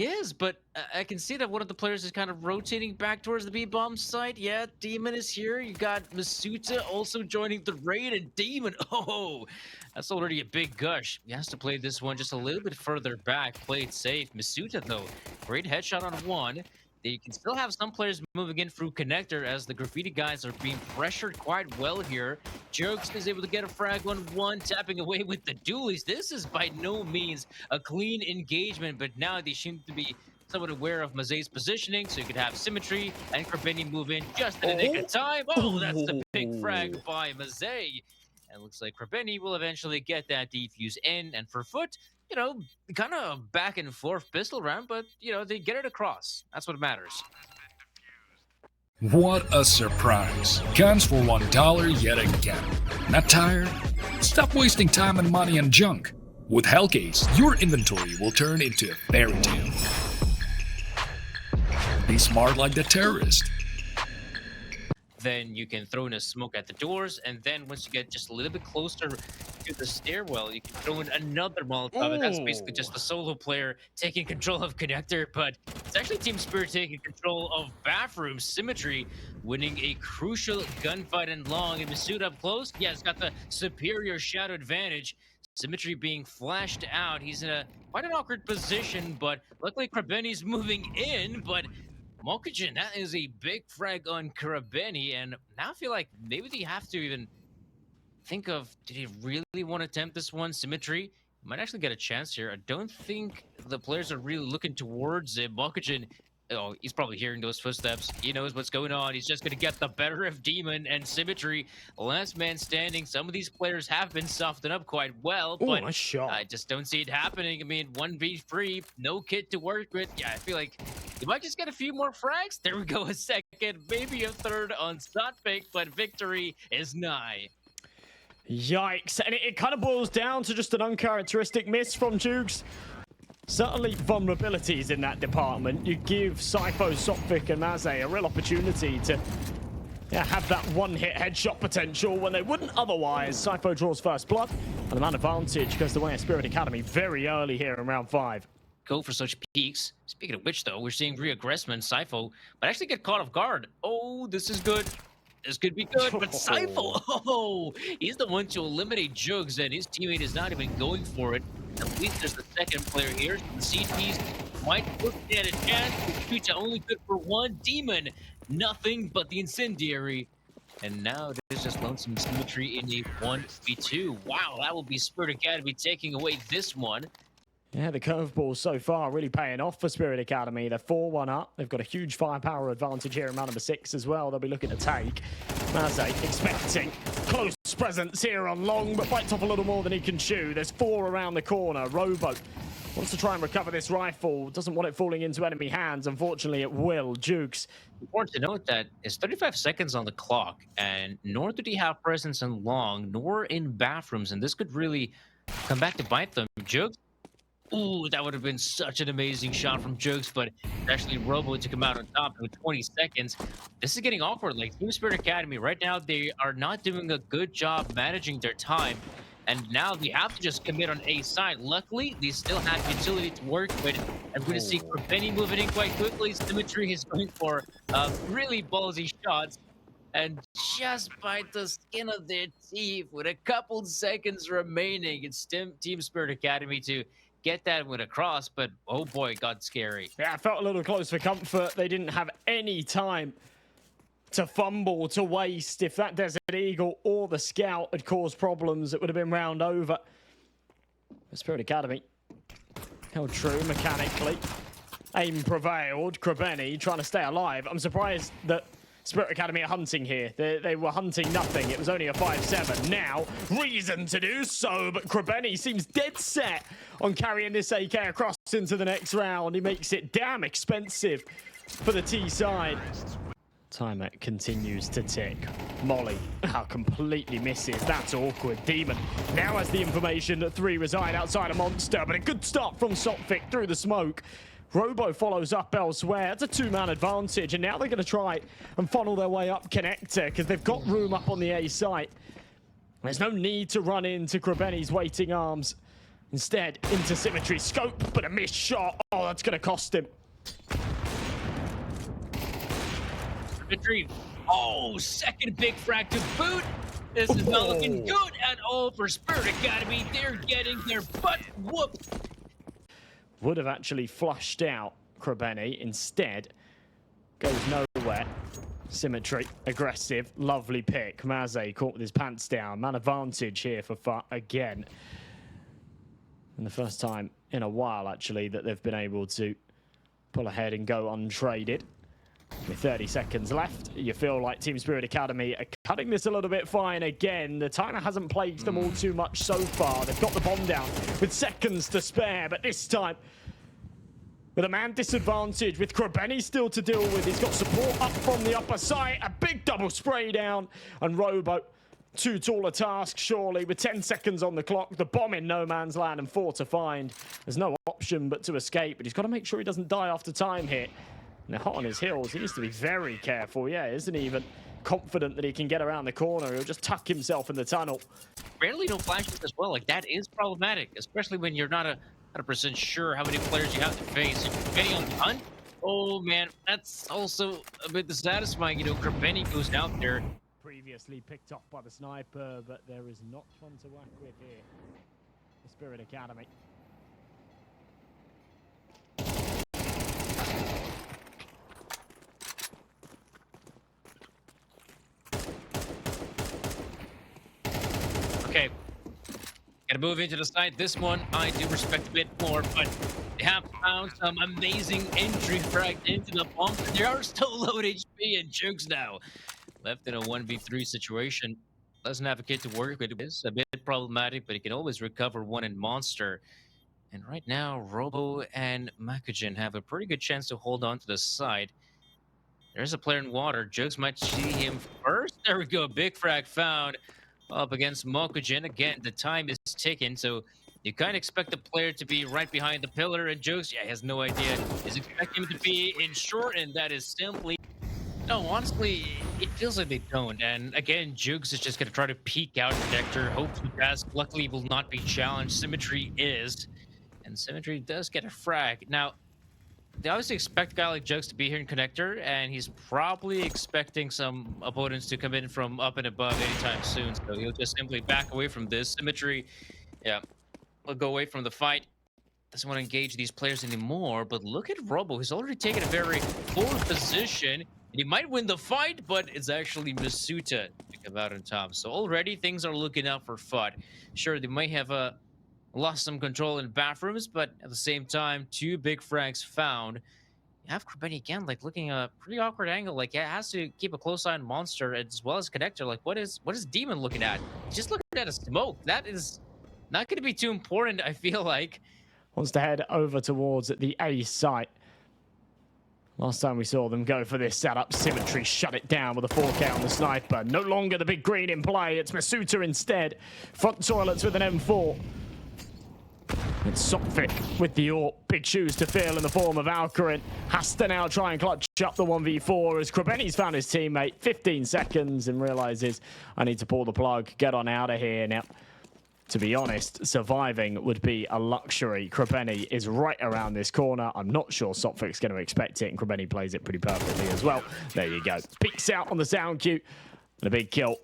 is, but I can see that one of the players is kind of rotating back towards the B-bomb site. Yeah, Demon is here. You got Masuta also joining the raid, and Demon, oh, that's already a big gush. He has to play this one just a little bit further back, play it safe. Masuta, though, great headshot on one. You can still have some players moving in through connector as the graffiti guys are being pressured quite well here. Jokes is able to get a frag on one, tapping away with the dualies. This is by no means a clean engagement, but now they seem to be somewhat aware of Mazay's positioning, so you could have Symmetry and Krabeni move in just in the nick of time. Oh, that's the big frag by Mazay. And it looks like Krabeni will eventually get that defuse in, and for FUT, you know, kind of back and forth pistol round, but, you know, they get it across. That's what matters. What a surprise. Guns for $1 yet again. Not tired? Stop wasting time and money on junk. With Hellcase, your inventory will turn into a fairy tale. Be smart like the terrorist. Then you can throw in a smoke at the doors, and then once you get just a little bit closer to the stairwell, you can throw in another Molotov, and that's basically just the solo player taking control of connector, but it's actually Team Spirit taking control of bathroom. Symmetry winning a crucial gunfight in long, and Masuda up close, yeah, it's got the superior shadow advantage. Symmetry being flashed out, he's in a quite an awkward position, but luckily Krabeni's moving in, but Mokujin, that is a big frag on Krabeni, and now I feel like maybe they have to even think of, did he really want to attempt this one? Symmetry might actually get a chance here. I don't think the players are really looking towards it. Mokujin, oh, he's probably hearing those footsteps. He knows what's going on. He's just going to get the better of Demon and Symmetry. Last man standing. Some of these players have been softened up quite well, but nice shot. I just don't see it happening. I mean, 1v3, no kit to work with. Yeah, I feel like you might just get a few more frags. There we go, a second, maybe a third on Stotpick, but victory is nigh. Yikes. And it kind of boils down to just an uncharacteristic miss from Jukes. Certainly vulnerabilities in that department. You give Sypho, Sophic, and Maze a real opportunity to have that one-hit headshot potential when they wouldn't otherwise. Sypho draws first blood, and the man advantage goes the way of Spirit Academy very early here in round 5. Go for such peaks. Speaking of which, though, we're seeing reaggressment. Sypho might actually get caught off guard. Oh, this is good. This could be good, but Sypho, oh, he's the one to eliminate Jugs, and his teammate is not even going for it. At least there's the second player here. The CTs might look at a chance. Future only good for one. Demon, nothing but the incendiary. And now there's just Lonesome Symmetry in a 1v2. Wow, that will be Spirit Academy taking away this one. Yeah, the curveball so far really paying off for Spirit Academy. They're 4-1 up. They've got a huge firepower advantage here in round number 6 as well. They'll be looking to take. Maze expecting close presence here on long, but bites off a little more than he can chew. There's 4 around the corner. Robo wants to try and recover this rifle. Doesn't want it falling into enemy hands. Unfortunately, it will. Jukes. Important to note that it's 35 seconds on the clock, and nor do they have presence in long, nor in bathrooms, and this could really come back to bite them. Jukes. Ooh, that would have been such an amazing shot from Jokes, but actually Robo took him out on top in 20 seconds. This is getting awkward. Like, Team Spirit Academy, right now, they are not doing a good job managing their time, and now they have to just commit on A side. Luckily, they still have utility to work with. I'm going to see Krabeni moving in quite quickly. Symmetry is going for really ballsy shots, and just bite the skin of their teeth with a couple seconds remaining. It's Team Spirit Academy to get that one across, but oh boy, it got scary. Yeah, I felt a little close for comfort. They didn't have any time to fumble, to waste. If that Desert Eagle or the Scout had caused problems, it would have been round over. The Spirit Academy held true mechanically. Aim prevailed. Krabeni trying to stay alive. I'm surprised that Spirit Academy are hunting here. They were hunting nothing. It was only a 5-7. Now, reason to do so, but Krabeni seems dead set on carrying this AK across into the next round. He makes it damn expensive for the T side. Timer continues to tick. Molly completely misses. That's awkward. Demon now has the information that 3 reside outside a monster, but a good start from Sophic through the smoke. Robo follows up elsewhere. It's a 2-man advantage, and now they're going to try and funnel their way up connector because they've got room up on the A site. There's no need to run into Krabeni's waiting arms. Instead, into Symmetry. Scope, but a missed shot. Oh, that's going to cost him. Symmetry. Oh, second big frag to boot. This is not looking good at all for Spirit Academy. They're getting their butt whooped. Would have actually flushed out Krabeni. Instead, goes nowhere. Symmetry, aggressive, lovely pick. Maze caught with his pants down. Man advantage here for FUT again. And the first time in a while, actually, that they've been able to pull ahead and go untraded. With 30 seconds left, you feel like Team Spirit Academy are cutting this a little bit fine again. The timer hasn't plagued them all too much so far. They've got the bomb down with seconds to spare, but this time, with a man disadvantage, with Krabeni still to deal with, he's got support up from the upper side, a big double spray down, and Robo, too tall a task, surely, with 10 seconds on the clock, the bomb in no man's land and 4 to find. There's no option but to escape, but he's got to make sure he doesn't die after time here. And they're hot on his heels. He needs to be very careful. Yeah, isn't even confident that he can get around the corner. He'll just tuck himself in the tunnel. Rarely no flashes as well. Like, that is problematic, especially when you're not 100% sure how many players you have to face. Depending on the hunt, oh man, that's also a bit dissatisfying. You know, Krabeni goes out there. Previously picked up by the sniper, but there is not one to work with here. The Spirit Academy. Okay, gotta move into the side. This one I do respect a bit more, but they have found some amazing entry frag into the bomb. They are still low HP and Jukes now left in a 1v3 situation. Doesn't have a kid to work with. It's a bit problematic, but he can always recover one in Monster. And right now, Robo and Makujin have a pretty good chance to hold on to the side. There's a player in water. Jukes might see him first. There we go. Big frag found. Up against Mokujin. Again, the time is ticking, so you kind of expect the player to be right behind the pillar, and Jokes, yeah, he has no idea. He's expecting him to be in short, and that is simply... No, honestly, it feels like they don't. And again, Jukes is just going to try to peek out Protector, hope he does. Luckily, will not be challenged. Symmetry is, and Symmetry does get a frag. Now, they obviously expect a guy like Jugs to be here in Connector, and he's probably expecting some opponents to come in from up and above anytime soon. So he'll just simply back away from this. Symmetry, yeah, will go away from the fight. Doesn't want to engage these players anymore. But look at Robo. He's already taken a very forward position. He might win the fight, but it's actually Masuta to come out on top. So already things are looking up for FUT. Sure, they might have lost some control in bathrooms, but at the same time, 2 big frags found. You have Krabeni again, like looking at a pretty awkward angle. Like, it has to keep a close eye on Monster as well as Connector. Like, what is Demon looking at? He's just looking at a smoke. That is not going to be too important, I feel like. Wants to head over towards the A site. Last time we saw them go for this setup, Symmetry shut it down with a 4K on the sniper. No longer the big green in play. It's Masuta instead. Front toilets with an M4. It's Sophic with the AWP. Big shoes to fill in the form of Alcarin. Has to now try and clutch up the 1v4 as Krabeni's found his teammate. 15 seconds and realizes I need to pull the plug, get on out of here. Now, to be honest, surviving would be a luxury. Krabeni is right around this corner. I'm not sure Sopfic's going to expect it, and Krabeni plays it pretty perfectly as well. There you go. Peeks out on the sound cue and a big kill.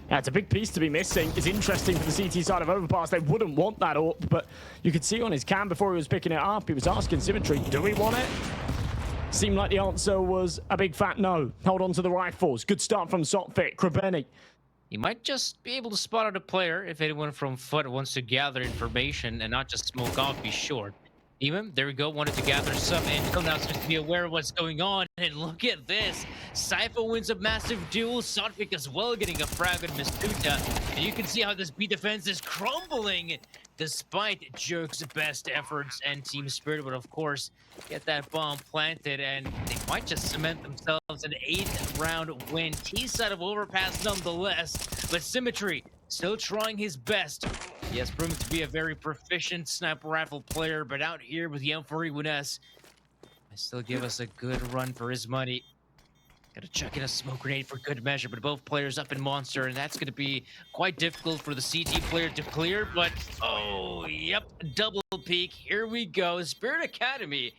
Yeah, it's a big piece to be missing. It's interesting for the CT side of Overpass. They wouldn't want that up, but you could see on his cam before he was picking it up, he was asking Symmetry, do we want it? Seemed like the answer was a big fat no. Hold on to the rifles. Good start from Sopfic. Krabeni. You might just be able to spot out a player if anyone from FUT wants to gather information and not just smoke off, be short. Demon, there we go, wanted to gather some intel, now seems to be aware of what's going on. And look at this. Sypho wins a massive duel. Sotvic as well getting a frag on Masuta. And you can see how this B defense is crumbling despite Jerk's best efforts, and Team Spirit would, of course, get that bomb planted, and they might just cement themselves an 8th round win. T-side of Overpass nonetheless, but Symmetry still trying his best. He has proven to be a very proficient sniper rifle player, but out here with the M4E1S, I still give us a good run for his money. Gotta chuck in a smoke grenade for good measure, but both players up in Monster, and that's gonna be quite difficult for the CT player to clear, but oh, yep, double peak, here we go. Spirit Academy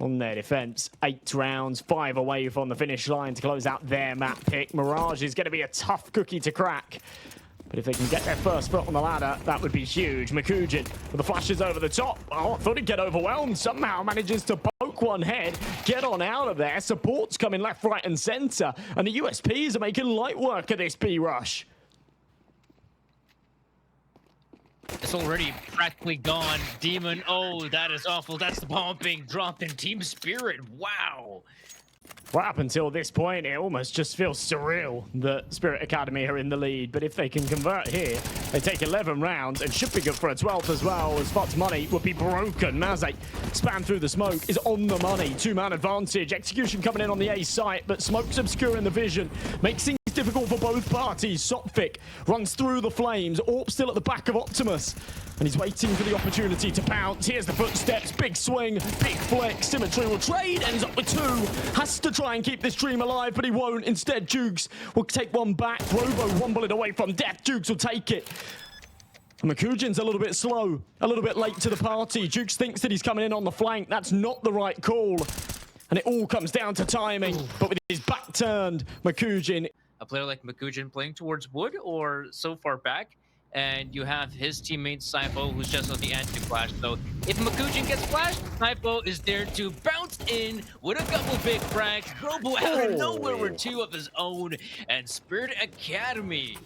on their defense. 8 rounds, 5 away from the finish line to close out their map pick. Mirage is gonna be a tough cookie to crack. But if they can get their first foot on the ladder, that would be huge. Makujin with the flashes over the top. Oh, I thought he'd get overwhelmed. Somehow manages to poke one head, get on out of there. Support's coming left, right, and center. And the USPs are making light work of this B rush. It's already practically gone. Demon, oh, that is awful. That's the bomb being dropped in Team Spirit. Wow. Well, up until this point, it almost just feels surreal that Spirit Academy are in the lead. But if they can convert here, they take 11 rounds and should be good for a 12th as well, as FUT's money would be broken. Maze, spam through the smoke, is on the money. 2-man advantage. Execution coming in on the A site, but smoke's obscuring the vision. Makes things difficult for both parties. Sophic runs through the flames. Orp still at the back of Optimus. And he's waiting for the opportunity to pounce. Here's the footsteps. Big swing, big flick. Symmetry will trade. Ends up with 2. Has to try and keep this dream alive, but he won't. Instead, Jukes will take one back. Robo 1 bullet away from death. Jukes will take it. And Makujin's a little bit slow, a little bit late to the party. Jukes thinks that he's coming in on the flank. That's not the right call. And it all comes down to timing. But with his back turned, Makujin. A player like Makujin playing towards wood or so far back, and you have his teammate Sypho who's just on the end to flash. So if Makujin gets flashed, Sypho is there to bounce in with a couple big frags. Robo out of nowhere with 2 of his own, and Spirit Academy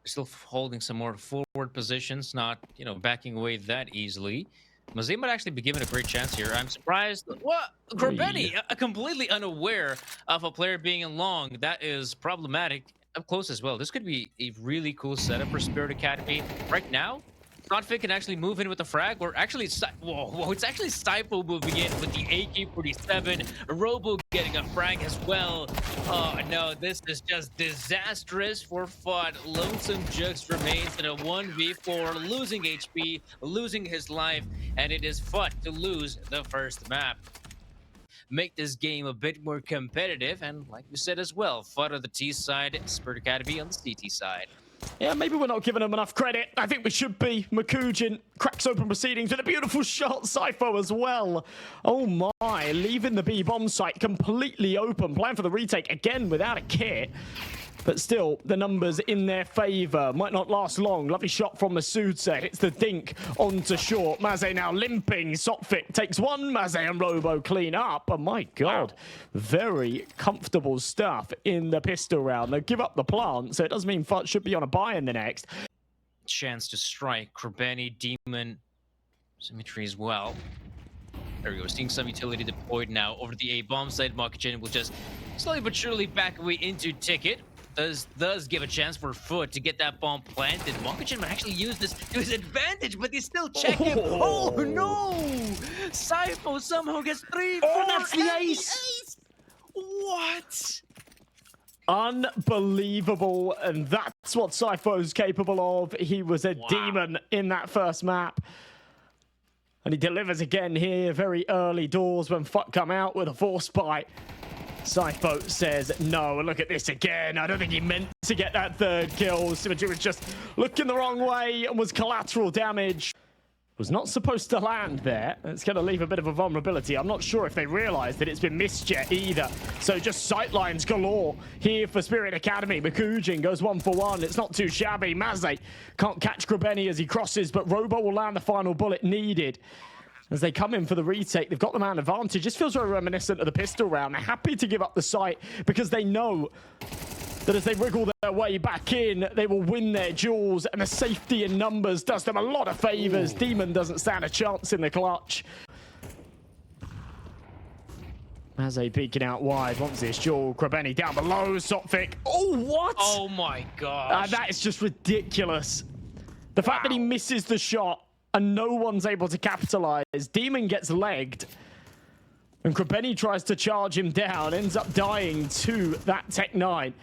still holding some more forward positions, not backing away that easily. Mazay might actually be given a great chance here. I'm surprised. What? Corbeni, completely unaware of a player being in long. That is problematic. Up close as well. This could be a really cool setup for Spirit Academy. Right now, Sotfik can actually move in with the frag, or actually, whoa, it's actually Sypho moving in with the AK-47. Robo getting a frag as well. Oh no, this is just disastrous for FUT. Lonesome Jux remains in a 1v4, losing HP, losing his life, and it is FUT to lose the first map. Make this game a bit more competitive, and like you said as well, FUT on the T side, Spirit Academy on the CT side. Yeah, maybe we're not giving them enough credit. I think we should be. Makujin cracks open proceedings with a beautiful shot. Sypho as well. Oh my, leaving the B bomb site completely open. Plan for the retake again without a kit. But still, the numbers in their favor. Might not last long. Lovely shot from Masuda. Hits the dink onto short. Maze now limping. Sotfik takes one. Maze and Robo clean up. Oh my god. Very comfortable stuff in the pistol round. They give up the plant, so it does mean FUT should be on a buy in the next. Chance to strike. Corbeni, Demon, Symmetry as well. There we go. Seeing some utility deployed now over the A bomb side. Makujin will just slowly but surely back away into Ticket. Does give a chance for FUT to get that bomb planted. Makujin might actually use this to his advantage, but they still check him. Oh no! Sypho somehow gets 3, 4, that's the ace! What? Unbelievable, and that's what Sypho's capable of. He was a demon in that first map. And he delivers again here, very early doors when FUT come out with a force spike. Sypho says no, and look at this again. I don't think he meant to get that 3rd kill. Symmetry was just looking the wrong way and was collateral damage. Was not supposed to land there. It's going to leave a bit of a vulnerability. I'm not sure if they realize that it's been missed yet either. So just sightlines galore here for Spirit Academy. Makujin goes 1 for 1. It's not too shabby. Maze can't catch Grabeni as he crosses, but Robo will land the final bullet needed. As they come in for the retake, they've got the man advantage. This feels very reminiscent of the pistol round. They're happy to give up the site because they know that as they wriggle their way back in, they will win their duels, and the safety in numbers does them a lot of favors. Demon doesn't stand a chance in the clutch. Maze peeking out wide, wants this duel. Grabeni down below, Sotfik. Oh, what? Oh my gosh. That is just ridiculous. The fact that he misses the shot and no one's able to capitalize. Demon gets legged. And Grabeni tries to charge him down, ends up dying to that Tech 9.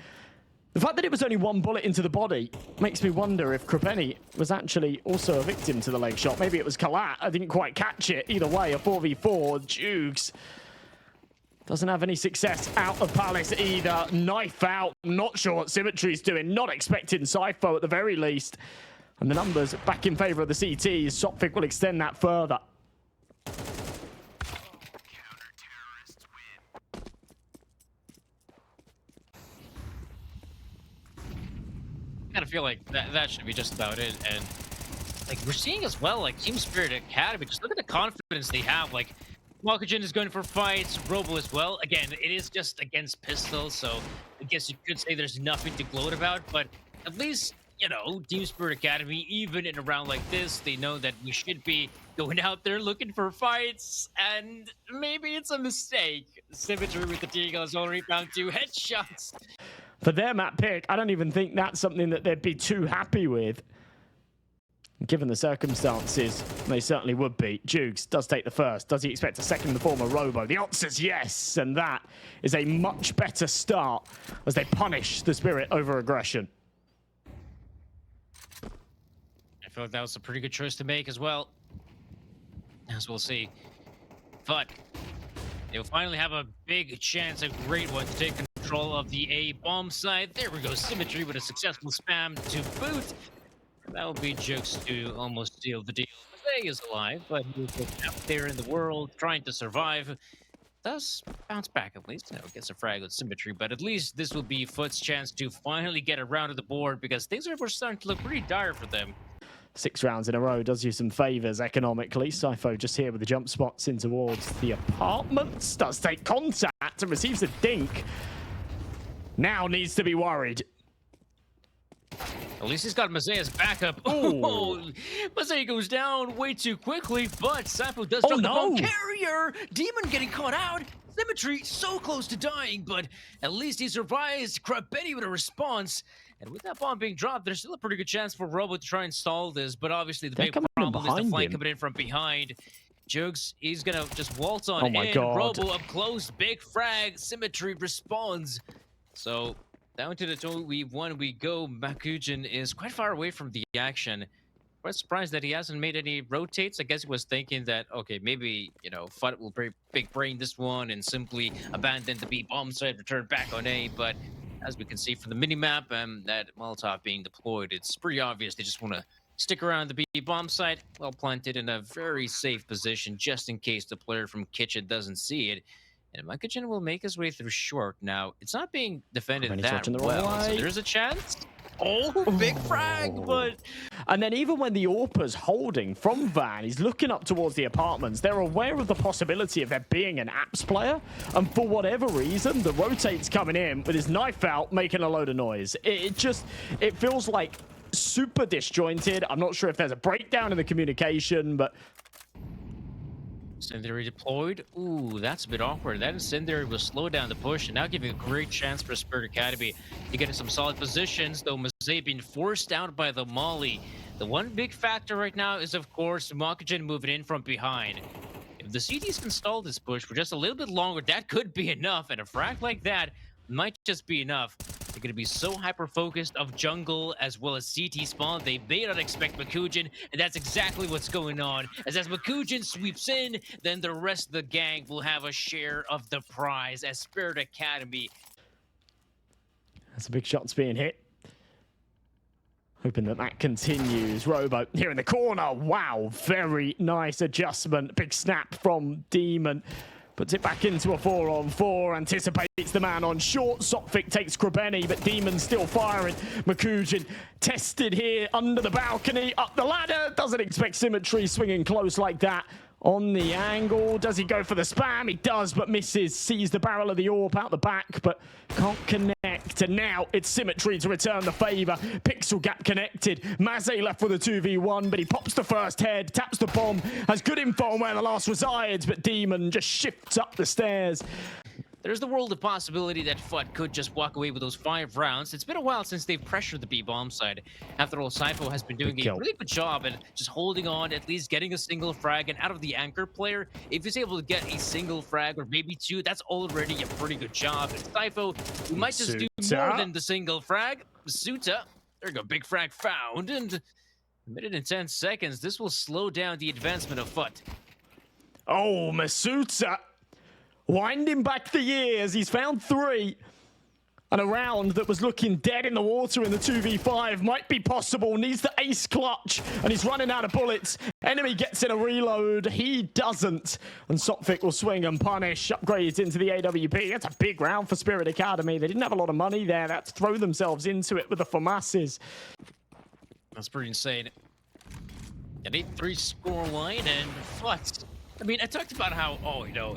The fact that it was only 1 bullet into the body makes me wonder if Grabeni was actually also a victim to the leg shot. Maybe it was Kalat. I didn't quite catch it. Either way, a 4v4. Jukes Doesn't have any success out of Palace either. Knife out. Not sure what Symmetry's doing. Not expecting Sypho at the very least. And the numbers back in favor of the CTs. Sophic will extend that further. I kind of feel like that should be just about it. And like we're seeing as well, like Team Spirit Academy, just look at the confidence they have. Like Malkajan is going for fights, Robo as well. Again, it is just against pistols, so I guess you could say there's nothing to gloat about, but at least, you know, Team Spirit Academy, even in a round like this, they know that we should be going out there looking for fights, and maybe it's a mistake. Symmetry with the Deagle has only found 2 headshots. For their map pick, I don't even think that's something that they'd be too happy with. Given the circumstances, they certainly would be. Jukes does take the first. Does he expect a second in the form of Robo? The answer is yes, and that is a much better start as they punish the Spirit over aggression. I feel like that was a pretty good choice to make as well, as we'll see. But they'll finally have a big chance, a great one, to take control of the A bomb side. There we go, Symmetry with a successful spam to boot. That will be Jokes to almost seal the deal. Mosaic is alive, but he's out there in the world trying to survive. Does bounce back at least. Gets a frag with Symmetry, but at least this will be FUT's chance to finally get around to the board because things were starting to look pretty dire for them. 6 rounds in a row does you some favors economically. Sypho just here with the jump spots in towards the apartments. Does take contact and receives a dink. Now needs to be worried. At least he's got Mosai's backup. Oh, Mosaic goes down way too quickly, but Sypho does drop the bomb carrier. Demon getting caught out. Symmetry so close to dying, but at least he survives. Krabenny with a response. And with that bomb being dropped, there's still a pretty good chance for Robo to try and stall this, but obviously the big problem is the flank coming in from behind. Jugs, he's gonna just waltz on in. Robo up close, big frag. Symmetry responds. So down to the 2v1 we go. Makujin is quite far away from the action. Quite surprised that he hasn't made any rotates. I guess he was thinking that, okay, maybe, you know, FUT will big brain this one and simply abandon the B bomb side, return back on A. But as we can see from the minimap, that Molotov being deployed, it's pretty obvious they just want to stick around the B bomb site, well planted in a very safe position, just in case the player from Kitchen doesn't see it. And Makujin will make his way through short. Now, it's not being defended that well, so there's a chance. Oh, big frag, but... And then even when the AWP's holding from Van, he's looking up towards the apartments. They're aware of the possibility of there being an apps player. And for whatever reason, the rotate's coming in with his knife out, making a load of noise. It feels like super disjointed. I'm not sure if there's a breakdown in the communication, but... Incendiary deployed. Ooh, that's a bit awkward. That Incendiary will slow down the push and now giving a great chance for Spirit Academy to get in some solid positions, though Mosaic being forced out by the Molly. The one big factor right now is, of course, Makujin moving in from behind. If the CTs can stall this push for just a little bit longer, that could be enough, and a frag like that might just be enough. They're going to be so hyper-focused of jungle as well as CT spawn, they may not expect Makujin, and that's exactly what's going on. As Makujin sweeps in, then the rest of the gang will have a share of the prize as Spirit Academy. That's a big shot's being hit. Hoping that continues. Robo here in the corner. Wow, very nice adjustment. Big snap from Demon. Puts it back into a 4-on-4, anticipates the man on short. Sophic takes Krabenny, but Demon's still firing. Makujin tested here under the balcony, up the ladder. Doesn't expect Symmetry swinging close like that. On the angle, does he go for the spam? He does, but misses. Sees the barrel of the AWP out the back, but can't connect. And now it's Symmetry to return the favor. Pixel gap connected. Maze left with a 2v1, but he pops the first head, taps the bomb, has good info on where the last resides, but Demon just shifts up the stairs. There's the world of possibility that FUT could just walk away with those 5 rounds. It's been a while since they've pressured the B-bomb side. After all, Sypho has been doing a really good job at just holding on, at least getting a single frag, and out of the anchor player, if he's able to get a single frag or maybe 2, that's already a pretty good job. And Sypho, we might just do more than the single frag. Suta, there you go, big frag found, and a minute and 10 seconds. This will slow down the advancement of FUT. Oh, Masuta. winding back the years. He's found 3. And a round that was looking dead in the water in the 2v5 might be possible. Needs the ace clutch, and he's running out of bullets. Enemy gets in a reload. He doesn't. And Sophic will swing and punish. Upgrades into the AWP. That's a big round for Spirit Academy. They didn't have a lot of money there. They had to throw themselves into it with the FAMASs. That's pretty insane. An 8-3 score line, and FUT. I mean, I talked about how,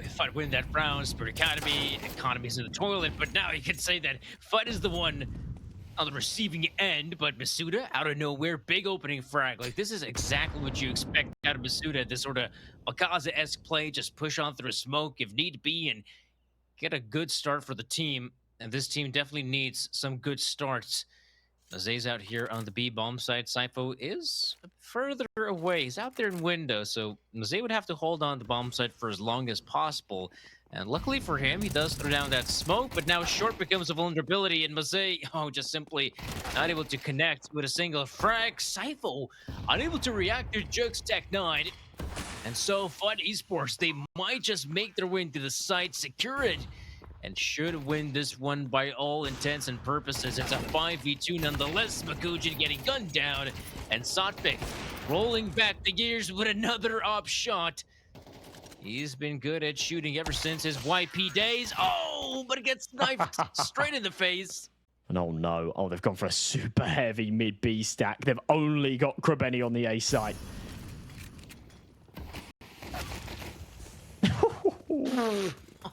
if I win that round, Spirit Academy, economy's in the toilet, but now you can say that FUT is the one on the receiving end, but Masuda, out of nowhere, big opening frag. Like, this is exactly what you expect out of Masuda, this sort of Wakaza-esque play, just push on through smoke if need be, and get a good start for the team. And this team definitely needs some good starts. Zay's out here on the B bomb side. Sypho is further away. He's out there in window, so Zay would have to hold on to bomb side for as long as possible. And luckily for him, he does throw down that smoke, but now short becomes a vulnerability, and Mazay, just simply not able to connect with a single frag. Sypho unable to react to Jug's Tech 9. And so FUT Esports, they might just make their way into the site, secure it, and should win this one by all intents and purposes. It's a 5v2 nonetheless. Makujin getting gunned down, and Sotvic rolling back the gears with another op shot. He's been good at shooting ever since his YP days. Oh, but it gets knifed straight in the face. And oh no, they've gone for a super heavy mid B stack. They've only got Krabeni on the A site.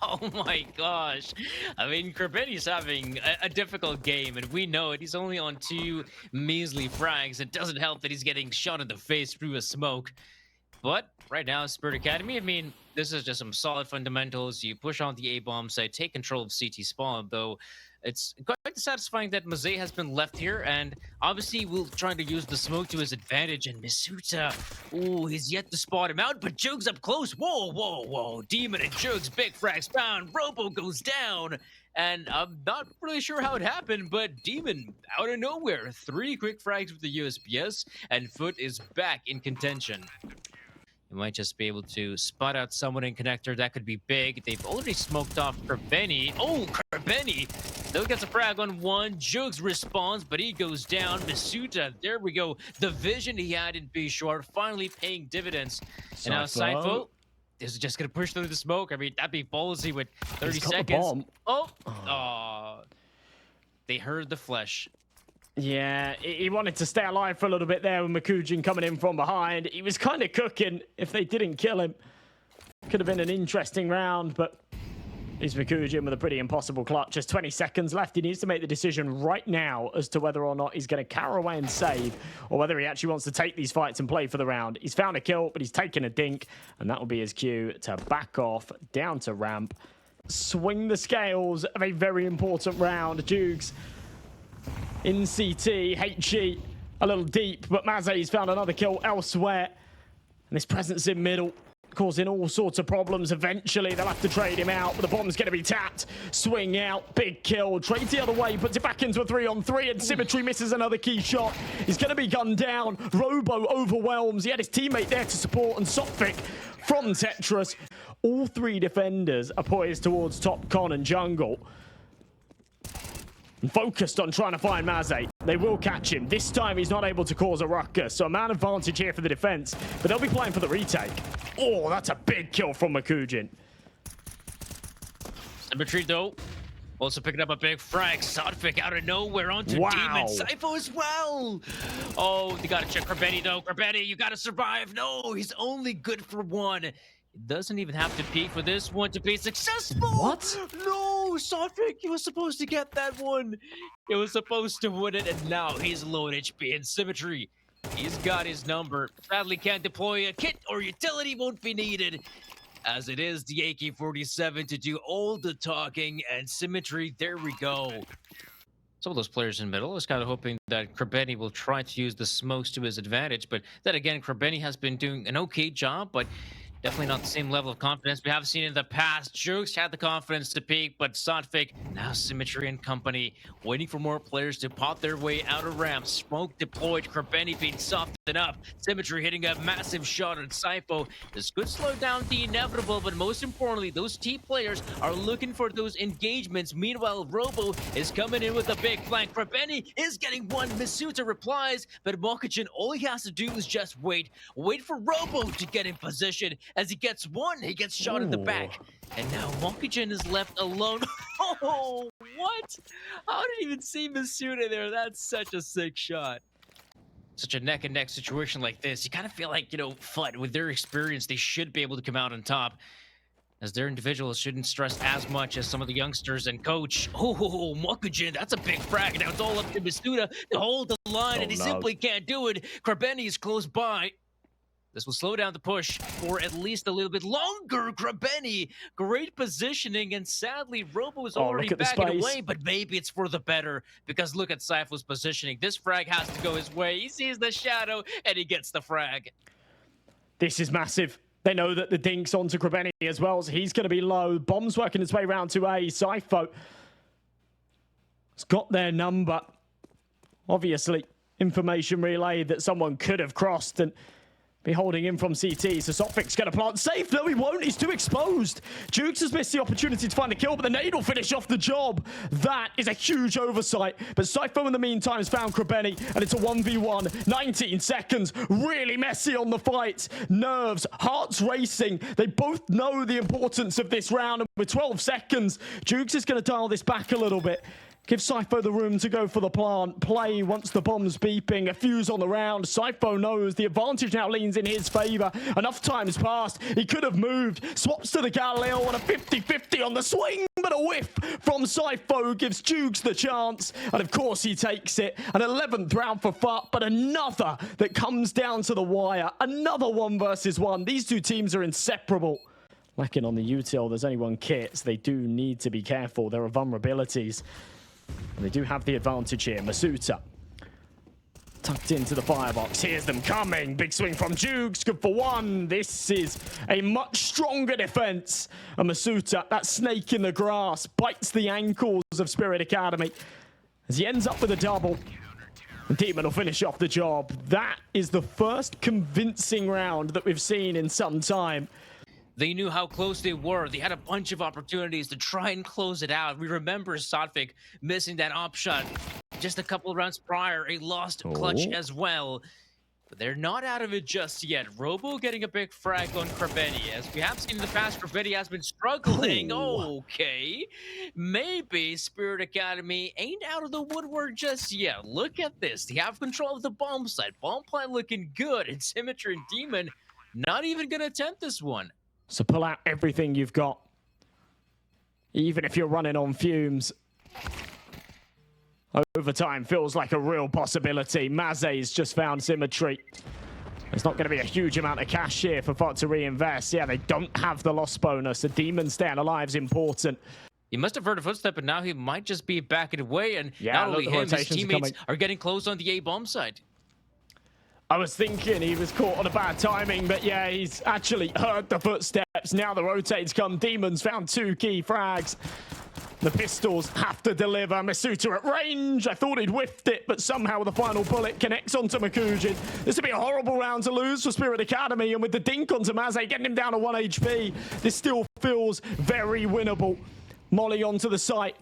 Oh my gosh. I mean, Krabeni's having a difficult game, and we know it. He's only on 2 measly frags. It doesn't help that he's getting shot in the face through a smoke. But right now, Spirit Academy, I mean, this is just some solid fundamentals. You push on the A-bomb side, take control of CT spawn, though it's quite satisfying that Mazay has been left here, and obviously we'll try to use the smoke to his advantage. And Misuta, he's yet to spot him out, but Jug's up close. Whoa. Demon and Jug's big frags found. Robo goes down, and I'm not really sure how it happened, but Demon, out of nowhere, 3 quick frags with the USPS, and FUT is back in contention. You might just be able to spot out someone in connector. That could be big. They've already smoked off Krabeni. Oh, Krabeni still gets a frag on 1. Jugs responds, but he goes down. Misuta, there we go. The vision he had in B short finally paying dividends. And now Sypho is just going to push through the smoke. I mean, that'd be ballsy with 30 seconds. They heard the flesh. Yeah, he wanted to stay alive for a little bit there with Makujin coming in from behind. He was kind of cooking if they didn't kill him. Could have been an interesting round, but he's Makujin with a pretty impossible clutch. Just 20 seconds left. He needs to make the decision right now as to whether or not he's going to carry away and save, or whether he actually wants to take these fights and play for the round. He's found a kill, but he's taken a dink, and that will be his cue to back off down to ramp. Swing the scales of a very important round. Jugs in CT, HG a little deep, but Mazay's found another kill elsewhere. And this presence in middle causing all sorts of problems. Eventually, they'll have to trade him out, but the bomb's going to be tapped. Swing out, big kill. Trades the other way, puts it back into a 3-on-3, and Symmetry misses another key shot. He's going to be gunned down. Robo overwhelms. He had his teammate there to support, and Sophic from Tetris. All 3 defenders are poised towards top con and jungle, and focused on trying to find Mazay. They will catch him. This time he's not able to cause a ruckus, so a man advantage here for the defense, but they'll be playing for the retake. Oh, that's a big kill from Makujin. Symmetry though, also picking up a big frag. Sotvic out of nowhere onto Demon. Sypho as well. Oh, they gotta check Krabeni though. Krabeni, you gotta survive. No, he's only good for 1. It doesn't even have to peak for this one to be successful. What? No, Sotvic, he was supposed to get that one. He was supposed to win it, and now he's low in HP and Symmetry. He's got his number. Sadly, can't deploy a kit or utility, won't be needed, as it is the AK-47 to do all the talking, and Symmetry, there we go. Some of those players in middle is kind of hoping that Krabeni will try to use the smokes to his advantage, but then again, Krabeni has been doing an okay job, but Definitely not the same level of confidence we have seen in the past. Jukes had the confidence to peak, but Sotfik, now Symmetry and company, waiting for more players to pop their way out of ramp. Smoke deployed, Krabeni being softened up. Symmetry hitting a massive shot at Sypho. This could slow down the inevitable, but most importantly, those T players are looking for those engagements. Meanwhile, Robo is coming in with a big flank. Krabeni is getting one. Masuta replies, but Mokachin, all he has to do is just wait for Robo to get in position. As he gets one, he gets shot in the back. And now Mokachin is left alone. Oh, what? I didn't even see Masuda there. That's such a sick shot. Such a neck and neck situation like this, you kind of feel like, FUT, with their experience, they should be able to come out on top, as their individuals shouldn't stress as much as some of the youngsters and coach. Oh, Mokujin, that's a big frag. Now it's all up to Masuda to hold the line, and he simply can't do it. Krabeni is close by. This will slow down the push for at least a little bit longer. Krabeni, great positioning, and sadly, Robo is already backing away, but maybe it's for the better, because look at Sypho's positioning. This frag has to go his way. He sees the shadow, and he gets the frag. This is massive. They know that the dink's onto Krabeni as well, so he's going to be low. Bomb's working its way round to A. Sypho has got their number. Obviously, information relayed that someone could have crossed and be holding in from CT, so Sotfik's going to plant safe. No, he won't. He's too exposed. Jukes has missed the opportunity to find a kill, but the nade will finish off the job. That is a huge oversight. But Sypho, in the meantime, has found Krabeni, and it's a 1v1. 19 seconds. Really messy on the fight. Nerves, hearts racing. They both know the importance of this round, and with 12 seconds, Jukes is going to dial this back a little bit. Give Sypho the room to go for the plant play once the bomb's beeping. A fuse on the round. Sypho knows the advantage now leans in his favor. Enough time's passed. He could have moved. Swaps to the Galileo on a 50-50 on the swing, but a whiff from Sypho gives Jukes the chance. And of course he takes it. An 11th round for FUT, but another that comes down to the wire. Another 1 versus 1. These two teams are inseparable. Lacking on the util, there's only one kit, so they do need to be careful. There are vulnerabilities. And they do have the advantage here. Masuta tucked into the firebox. Here's them coming. Big swing from Jukes. Good for one. This is a much stronger defense. And Masuta, that snake in the grass, bites the ankles of Spirit Academy as he ends up with a double. And Demon will finish off the job. That is the first convincing round that we've seen in some time. They knew how close they were. They had a bunch of opportunities to try and close it out. We remember Sotfik missing that op shot just a couple of rounds prior, a lost clutch as well. But they're not out of it just yet. Robo getting a big frag on Krabeni. As we have seen in the past, Krabeni has been struggling. Okay. Maybe Spirit Academy ain't out of the woodwork just yet. Look at this. They have control of the bomb site. Bomb plant looking good. And Symmetry and Demon not even going to attempt this one. So pull out everything you've got. Even if you're running on fumes. Overtime feels like a real possibility. Maze's just found Symmetry. There's not going to be a huge amount of cash here for FUT to reinvest. Yeah, they don't have the loss bonus. The Demon staying alive is important. He must have heard a footstep, and now he might just be backing away. And not only him, his teammates are getting close on the A bomb side. I was thinking he was caught on a bad timing, but yeah, he's actually heard the footsteps. Now the rotates come. Demons found 2 key frags. The pistols have to deliver. Masuta at range. I thought he'd whiffed it, but somehow the final bullet connects onto Makujin. This would be a horrible round to lose for Spirit Academy, and with the dink onto Maze, getting him down to 1 HP, this still feels very winnable. Molly onto the site.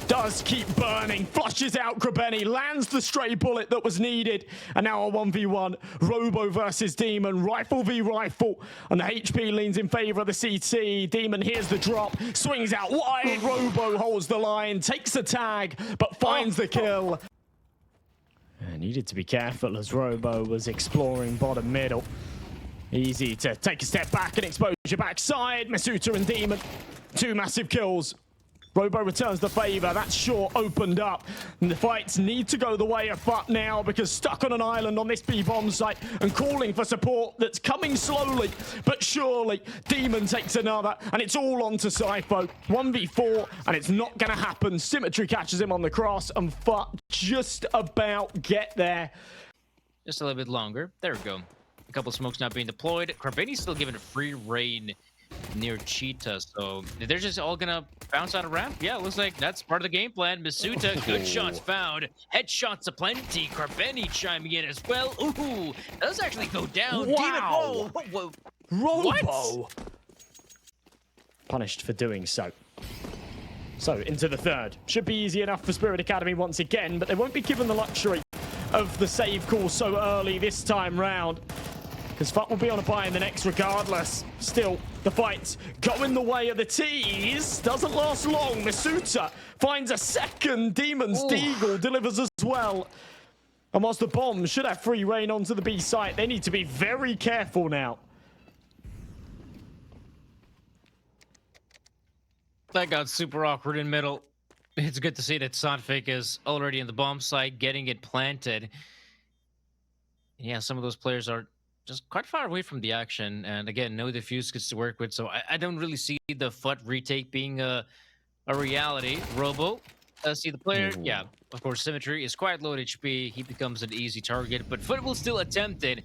Does keep burning, flushes out Krabeni, lands the stray bullet that was needed, and now a 1v1, Robo versus Demon, rifle v rifle, and the HP leans in favor of the CT. Demon hears the drop, swings out wide, Robo holds the line, takes the tag, but finds the kill. Needed to be careful as Robo was exploring bottom middle. Easy to take a step back and expose your backside. Masuta and Demon, 2 massive kills. Robo returns the favor. That short opened up. And the fights need to go the way of FUT now, because stuck on an island on this B-bomb site and calling for support that's coming slowly but surely. Demon takes another, and it's all on to Sypho. 1v4, and it's not going to happen. Symmetry catches him on the cross, and FUT just about get there. Just a little bit longer. There we go. couple smokes now being deployed. Carbini's still given free reign near Cheetah, so they're just all gonna bounce out of ramp. Yeah, looks like that's part of the game plan. Masuta, good shots found. Headshots aplenty. Carbini chiming in as well. Ooh, does actually go down. Wow. Demon, whoa. Robo punished for doing so. So into the third. Should be easy enough for Spirit Academy once again, but they won't be given the luxury of the save call so early this time round, because FUT will be on a buy in the next regardless. Still, the fights going the way of the tease. Doesn't last long. Masuta finds a second. Demon's Deagle delivers as well. And whilst the bomb should have free reign onto the B site, they need to be very careful now. That got super awkward in middle. It's good to see that Sotfik is already in the bomb site, getting it planted. Yeah, some of those players are just quite far away from the action, and again, no defuse gets to work with, so I don't really see the FUT retake being a reality. Robo, see the player. Yeah, of course, Symmetry is quite low HP. He becomes an easy target, but FUT will still attempt it.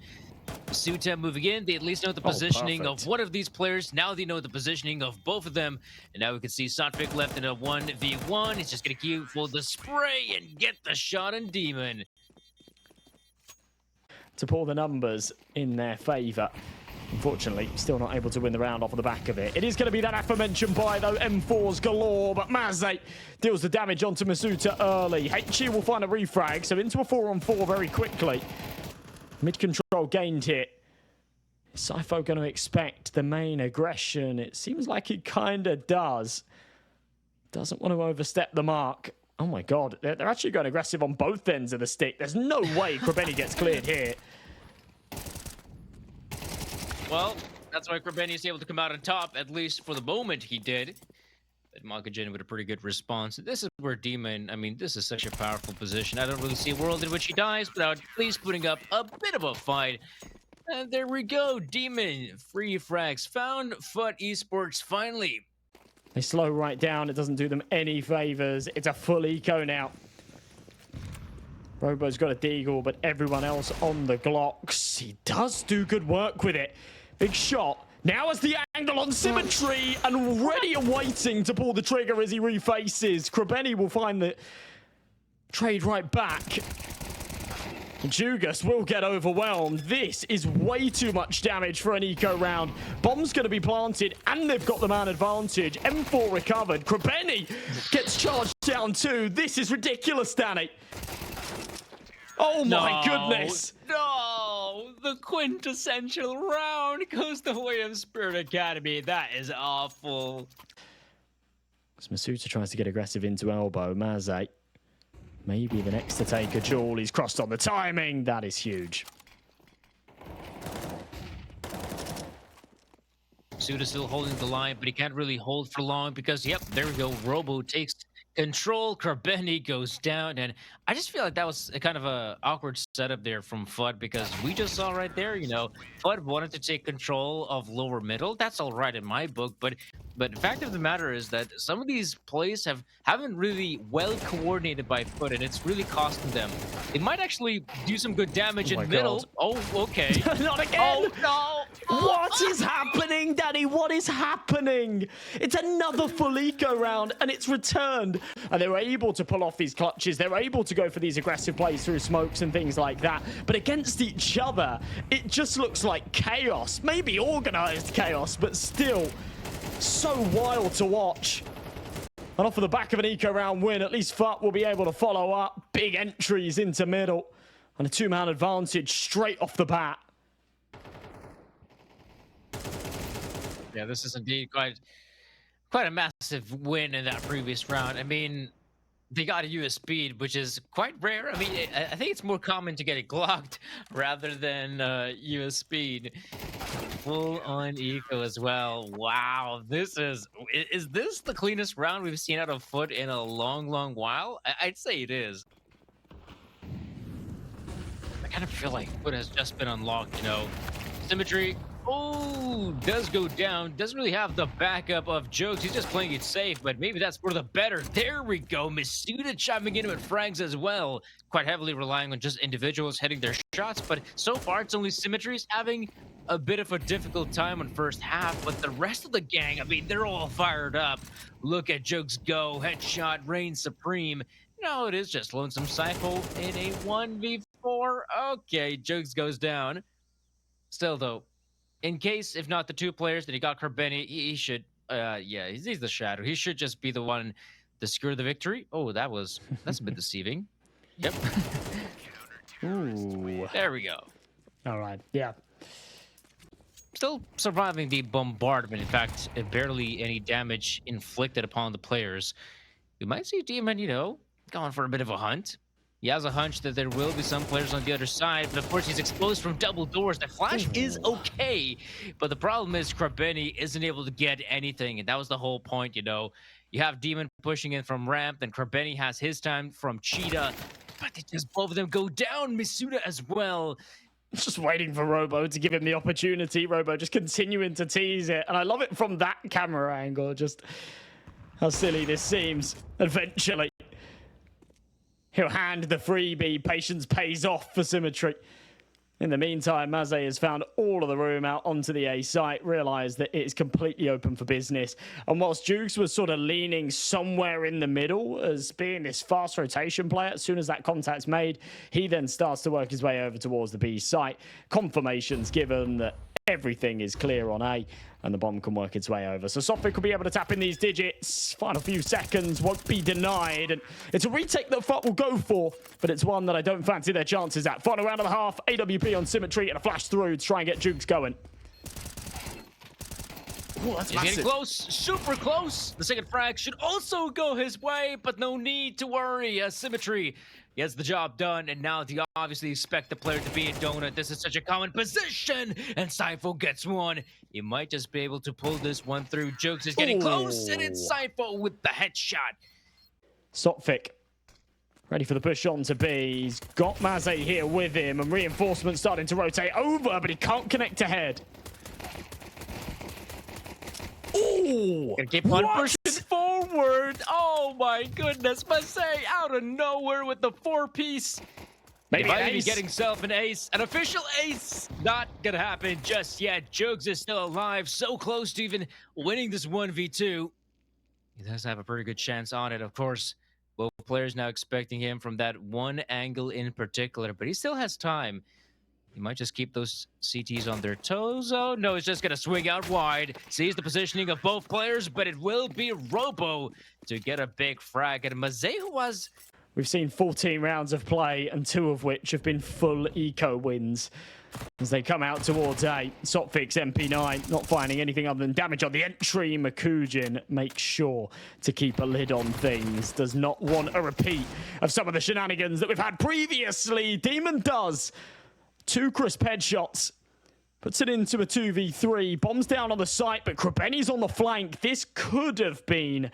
Suta moving in, they at least know the positioning of one of these players. Now they know the positioning of both of them. And now we can see Sotfik left in a 1v1. He's just going to queue for the spray and get the shot on Demon. To pull the numbers in their favour. Unfortunately, still not able to win the round off of the back of it. It is going to be that aforementioned buy, though. M4s galore, but Maze deals the damage onto Masuta early. HE will find a refrag, so into a 4-on-4 very quickly. Mid-control gained here. Is Sypho going to expect the main aggression? It seems like he kind of does. Doesn't want to overstep the mark. Oh my god, they're actually going aggressive on both ends of the stick. There's no way Carbini gets cleared here. Well, that's why Carbini is able to come out on top, at least for the moment he did. But Makajin with a pretty good response. This is where Demon, I mean, this is such a powerful position. I don't really see a world in which he dies without at least putting up a bit of a fight. And there we go. Demon, free frags found. FUT Esports finally. They slow right down. It doesn't do them any favors. It's a full eco now. Robo's got a deagle, but everyone else on the Glocks. He does do good work with it. Big shot. Now has the angle on Symmetry and ready and waiting to pull the trigger as he refaces. Carbini will find the trade right back. Jugas will get overwhelmed. This is way too much damage for an eco round. Bomb's going to be planted and they've got the man advantage. M4 recovered. Carbini gets charged down too. This is ridiculous, Danny. Oh my goodness. No, the quintessential round goes the way of Spirit Academy. That is awful. As Masuta tries to get aggressive into elbow, Maze maybe the next to take a jewel. He's crossed on the timing. That is huge. Suda still holding the line, but he can't really hold for long because, yep, there we go. Robo takes control. Carbini goes down, and I just feel like that was a kind of a awkward setup there from FUT because we just saw right there, you know, FUT wanted to take control of lower middle. That's all right in my book, but the fact of the matter is that some of these plays haven't really well coordinated by FUT, and it's really costing them. They might actually do some good damage in middle. God. Oh, okay. Not again. Oh no! What is happening, Danny? What is happening? It's another full eco round, and it's returned. And they were able to pull off these clutches. They were able to go for these aggressive plays through smokes and things like that. But against each other, it just looks like chaos. Maybe organized chaos, but still so wild to watch. And off of the back of an eco round win, at least FUT will be able to follow up. Big entries into middle. And a two-man advantage straight off the bat. Yeah, this is indeed quite a massive win in that previous round. I mean, they got a US speed, which is quite rare. I mean, I think it's more common to get it glocked rather than US speed. Full on eco as well. Wow, is this the cleanest round we've seen out of FUT in a long while? I'd say it is. I kind of feel like FUT has just been unlocked, you know. Symmetry. Oh, does go down. Doesn't really have the backup of Jokes. He's just playing it safe, but maybe that's for the better. There we go. Masuda chiming in with frags as well. Quite heavily relying on just individuals hitting their shots, but so far it's only Symmetry's having a bit of a difficult time on first half, but the rest of the gang, I mean, they're all fired up. Look at Jokes go. Headshot reigns supreme. No, it is just Lonesome Cypher in a 1v4. Okay, Jokes goes down. Still, though, in case, if not the two players that he got Kerbeni, he should, yeah, he's the shadow. He should just be the one to secure the victory. Oh, that's a bit deceiving. Yep. Ooh. There we go. All right, yeah. Still surviving the bombardment. In fact, barely any damage inflicted upon the players. We might see Demon, you know, going for a bit of a hunt. He has a hunch that there will be some players on the other side, but of course he's exposed from double doors. The flash is okay, but the problem is Kerbeni isn't able to get anything, and that was the whole point, you know. You have Demon pushing in from ramp, and Kerbeni has his time from Cheetah, but they just both of them go down. Masuda as well. Just waiting for Robo to give him the opportunity. Robo just continuing to tease it, and I love it from that camera angle, just how silly this seems. Eventually, he'll hand the freebie. Patience pays off for Symmetry. In the meantime, Maze has found all of the room out onto the A site, realised that it is completely open for business. And whilst Jukes was sort of leaning somewhere in the middle as being this fast rotation player, as soon as that contact's made, he then starts to work his way over towards the B site. Confirmation's given that everything is clear on A, and the bomb can work its way over. So Sophic will be able to tap in these digits. Final few seconds won't be denied. And it's a retake that FUT will go for, but it's one that I don't fancy their chances at. Final round of the half, AWP on Symmetry, and a flash through to try and get Jukes going. Ooh, that's massive. Getting close, super close. The second frag should also go his way, but no need to worry. Symmetry gets the job done, and now they obviously expect the player to be in Donut. This is such a common position, and Cypher gets one. He might just be able to pull this one through. Jokes is getting close, and it's Cypher with the headshot. Sophic ready for the push on to B. He's got Maze here with him, and reinforcements starting to rotate over, but he can't connect ahead. Ooh! Gonna keep on pushing forward. Oh my goodness, Masay out of nowhere with the 4-piece. Maybe getting himself an ace, an official ace. Not gonna happen just yet. Jokes is still alive, so close to even winning this 1v2. He does have a pretty good chance on it, of course. Both players now expecting him from that one angle in particular, but he still has time. He might just keep those CTs on their toes. Oh, no, he's just going to swing out wide. Sees the positioning of both players, but it will be Robo to get a big frag. And Mazeo was... We've seen 14 rounds of play, and 2 of which have been full eco wins. As they come out towards A, Sopfic's MP9 not finding anything other than damage on the entry. Makujin makes sure to keep a lid on things. Does not want a repeat of some of the shenanigans that we've had previously. Demon does. 2 crisp headshots. Puts it into a 2v3. Bombs down on the site, but Kerbeni's on the flank. This could have been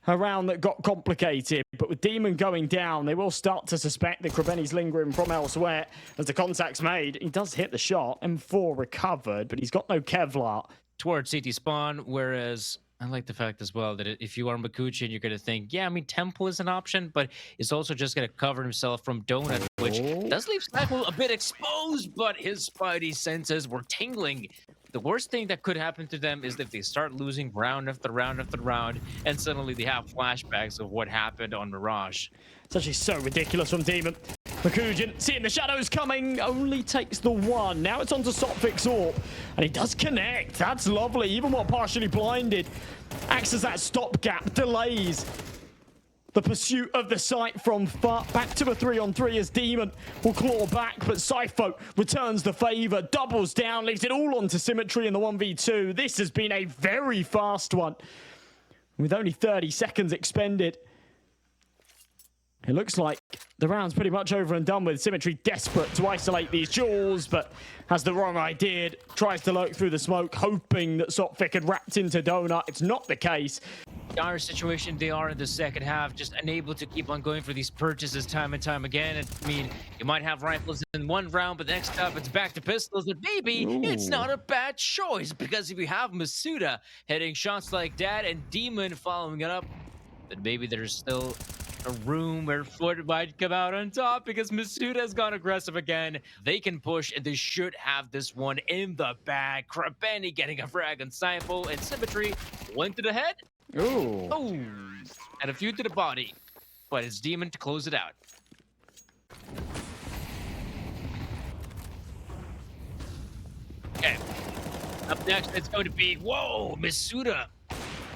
a round that got complicated, but with Demon going down, they will start to suspect that Kerbeni's lingering from elsewhere as the contact's made. He does hit the shot. M4 recovered, but he's got no Kevlar. Towards CT spawn, whereas... I like the fact as well that if you are Makuchin, you're going to think, yeah, I mean, Temple is an option, but it's also just going to cover himself from Donut, which does leave Cypher a bit exposed, but his spidey senses were tingling. The worst thing that could happen to them is if they start losing round after round after round, and suddenly they have flashbacks of what happened on Mirage. It's actually so ridiculous from Demon. Makujin, seeing the shadows coming, only takes the one. Now it's on to Sopfic's AWP, and he does connect. That's lovely, even while partially blinded. Acts as that stopgap, delays the pursuit of the site from FUT. Back to a 3-on-3 as Demon will claw back, but Cypher returns the favor, doubles down, leaves it all onto Symmetry in the 1v2. This has been a very fast one, with only 30 seconds expended. It looks like the round's pretty much over and done with. Symmetry desperate to isolate these jewels, but has the wrong idea. Tries to lurk through the smoke, hoping that Sophic had wrapped into Donut. It's not the case. dire situation they are in the second half, just unable to keep on going for these purchases time and time again. And I mean, you might have rifles in one round, but the next up it's back to pistols. And maybe it's Ooh. not a bad choice, because if you have Masuda hitting shots like that and Demon following it up, then maybe there's still a room where FUT might come out on top, because Masuda has gone aggressive again. They can push, and they should have this one in the bag. Krabeni getting a frag on Sifo, and Symmetry went to the head. Ooh. Oh, and a few to the body, but it's Demon to close it out. Okay, up next it's going to be, whoa, Masuda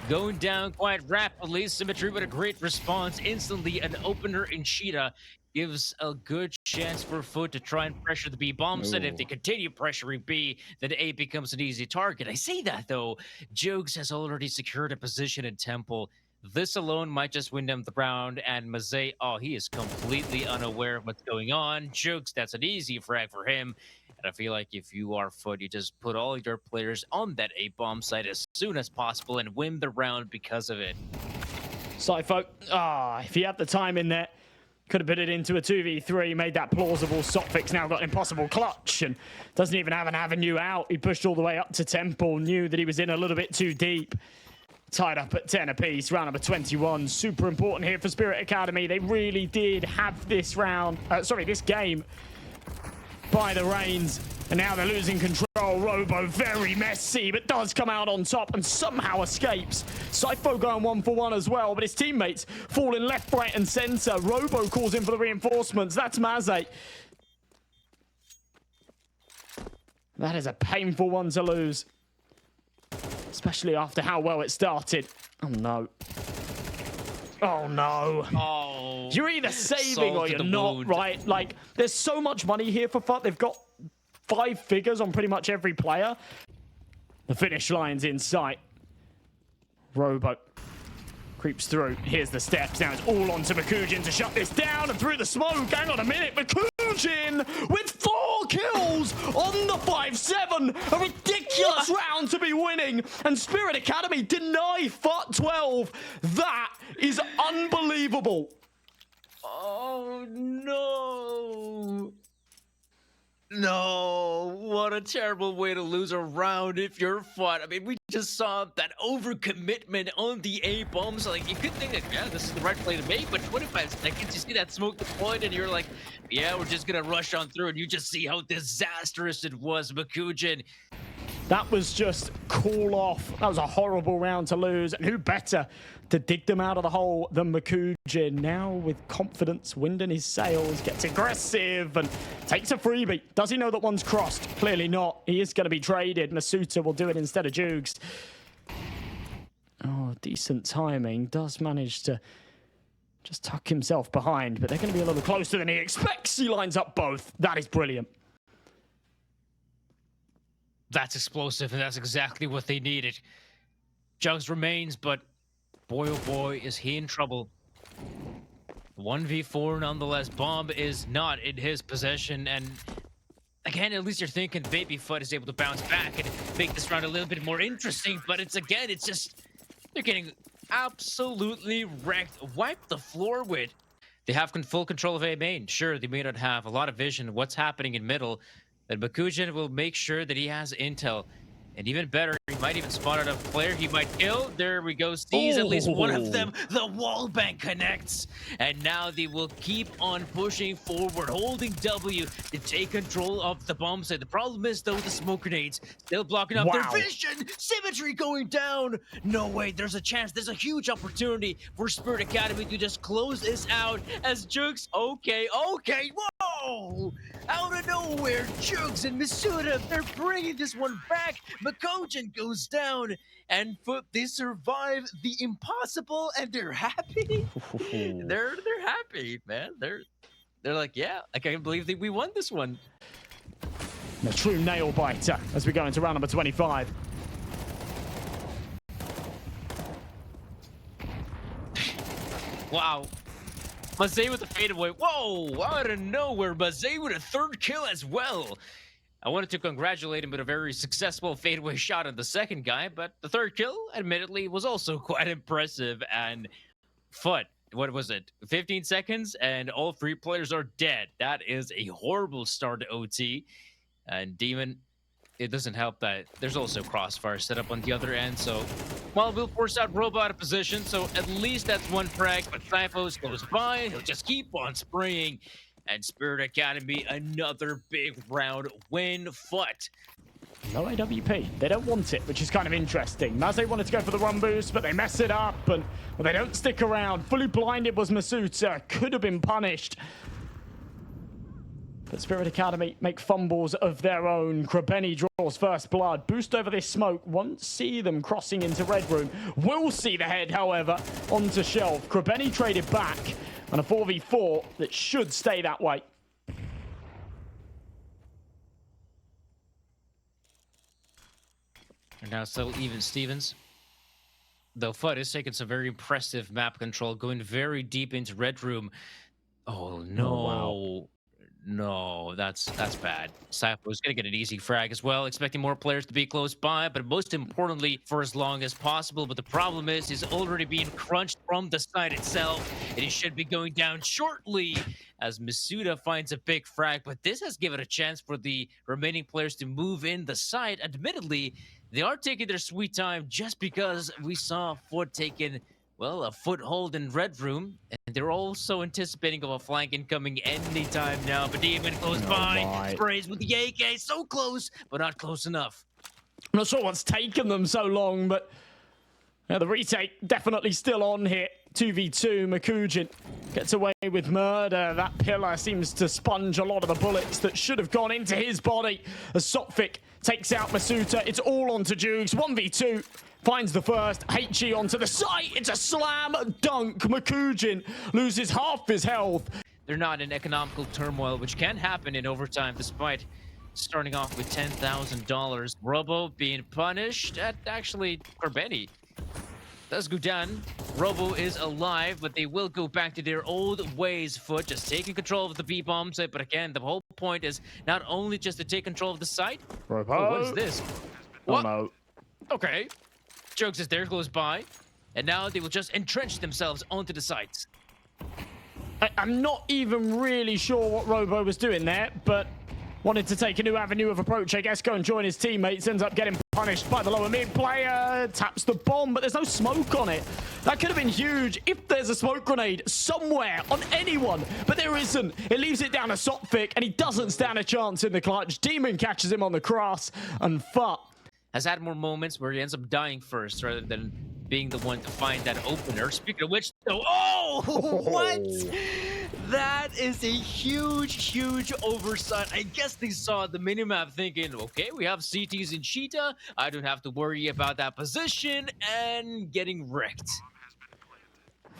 going down quite rapidly. Symmetry with a great response. Instantly an opener in Cheetah gives a good chance for FUT to try and pressure the B bomb set. If they continue pressuring B, then A becomes an easy target. I say that though, Jokes has already secured a position in Temple. This alone might just win them the round, and Mazay, oh, he is completely unaware of what's going on. Jokes, that's an easy frag for him. And I feel like if you are FUT, you just put all your players on that A-bomb site as soon as possible and win the round because of it. Sifo, if he had the time in there, could have put it into a 2v3, made that plausible. Sophics now got an impossible clutch and doesn't even have an avenue out. He pushed all the way up to Temple, knew that he was in a little bit too deep. Tied up at 10 apiece, round number 21. Super important here for Spirit Academy. They really did have this round, this game by the reins. And now they're losing control. Robo very messy, but does come out on top and somehow escapes. Sifo going 1-for-1 as well, but his teammates falling left, right, and center. Robo calls in for the reinforcements. That's Maze. That is a painful one to lose, especially after how well it started. Oh no. Oh no. Oh, you're either saving or you're not, right? Like, there's so much money here for FUT. They've got 5 figures on pretty much every player. The finish line's in sight. Robo creeps through. Here's the steps. Now it's all onto Makujin to shut this down, and through the smoke. Hang on a minute. Makujin with 4 kills on the 5-7. A ridiculous round to be winning. And Spirit Academy deny FUT 12. That is unbelievable. Oh no. No, what a terrible way to lose a round if you're FUT. I mean, we just saw that overcommitment on the A bombs. Like, you could think that, yeah, this is the right play to make, but 25 seconds, you see that smoke deployed, and you're like, yeah, we're just gonna rush on through, and you just see how disastrous it was, Makujin. That was just call off. That was a horrible round to lose. And who better to dig them out of the hole than Makujin? Now with confidence, wind in his sails, gets aggressive and takes a freebie. Does he know that one's crossed? Clearly not. He is going to be traded. Masuda will do it instead of Jugs. Oh, decent timing. Does manage to just tuck himself behind, but they're going to be a little closer than he expects. He lines up both. That is brilliant. That's explosive, and that's exactly what they needed. Jugs remains, but boy, oh boy, is he in trouble. 1v4 nonetheless. Bomb is not in his possession, and again, at least you're thinking maybe FUT is able to bounce back and make this round a little bit more interesting, but it's just, they're getting absolutely wrecked. Wipe the floor with. They have full control of A main. Sure, they may not have a lot of vision of what's happening in middle, but Makujin will make sure that he has intel. And even better, he might even spot out a player he might kill. There we go. Sees at least one of them. The wall bank connects. And now they will keep on pushing forward, holding W to take control of the bomb site. The problem is, though, the smoke grenades still blocking up their vision. Symmetry going down. No way. There's a chance. There's a huge opportunity for Spirit Academy to just close this out as Jugs. Okay. Whoa! Out of nowhere, Jugs and Masuda, they're bringing this one back. Makujin goes down, and FUT, they survive the impossible, and they're happy. they're happy, man. They're like, yeah, I can't believe that we won this one. A true nail biter as we go into round number 25. Wow. Mazay with the fadeaway. Whoa, out of nowhere, Mazay with a 3rd kill as well. I wanted to congratulate him with a very successful fadeaway shot on the second guy, but the third kill, admittedly, was also quite impressive. And FUT, what was it? 15 seconds, and all 3 players are dead. That is a horrible start to OT. And Demon, it doesn't help that there's also Crossfire set up on the other end. So, well, we'll force out Robo out of position. So at least that's 1 frag. But Typho's close by. He'll just keep on spraying. And Spirit Academy, another big round win. FUT. No AWP. They don't want it, which is kind of interesting. Maze wanted to go for the run boost, but they mess it up. And well, they don't stick around. Fully blinded was Masuta. Could have been punished. But Spirit Academy make fumbles of their own. Krabeni draws first blood. Boost over this smoke. Won't see them crossing into Red Room. Will see the head, however, onto Shelf. Krabeni traded back on a 4v4 that should stay that way. And now still even Stevens. Though FUT is taking some very impressive map control, going very deep into Red Room. Oh no. Oh, wow. No, that's bad. Cypher is going to get an easy frag as well, expecting more players to be close by, but most importantly, for as long as possible. But the problem is, he's already being crunched from the site itself, and he should be going down shortly as Masuda finds a big frag. But this has given a chance for the remaining players to move in the site. Admittedly, they are taking their sweet time just because we saw FUT taking, well, a foothold in Red Room, and they're also anticipating of a flank incoming anytime now. But Demon close by, sprays with the AK, so close, but not close enough. I'm not sure what's taken them so long, but the retake definitely still on here. 2v2, Makujin gets away with murder. That pillar seems to sponge a lot of the bullets that should have gone into his body. As Sophic takes out Masuta, it's all onto Jukes. 1v2. Finds the first. HE onto the site. It's a slam dunk. Makujin loses half his health. They're not in economical turmoil, which can happen in overtime despite starting off with $10,000. Robo being punished at actually Corbeni. Does go down. Robo is alive, but they will go back to their old ways. FUT just taking control of the B-bomb site. But again, the whole point is not only just to take control of the site. Robo. Oh, what is this? What? Oh, no. Okay. Jokes is there, close by. And now they will just entrench themselves onto the sites. I'm not even really sure what Robo was doing there, but wanted to take a new avenue of approach, I guess, go and join his teammates, ends up getting punished by the lower mid player, taps the bomb, but there's no smoke on it. That could have been huge if there's a smoke grenade somewhere on anyone, but there isn't. It leaves it down to Sophic, and he doesn't stand a chance in the clutch. Demon catches him on the cross, and FUT has had more moments where he ends up dying first rather than being the one to find that opener. Speaking of which, though, what? That is a huge oversight. I guess they saw the minimap thinking, okay, we have CTs in Cheetah. I don't have to worry about that position, and getting wrecked.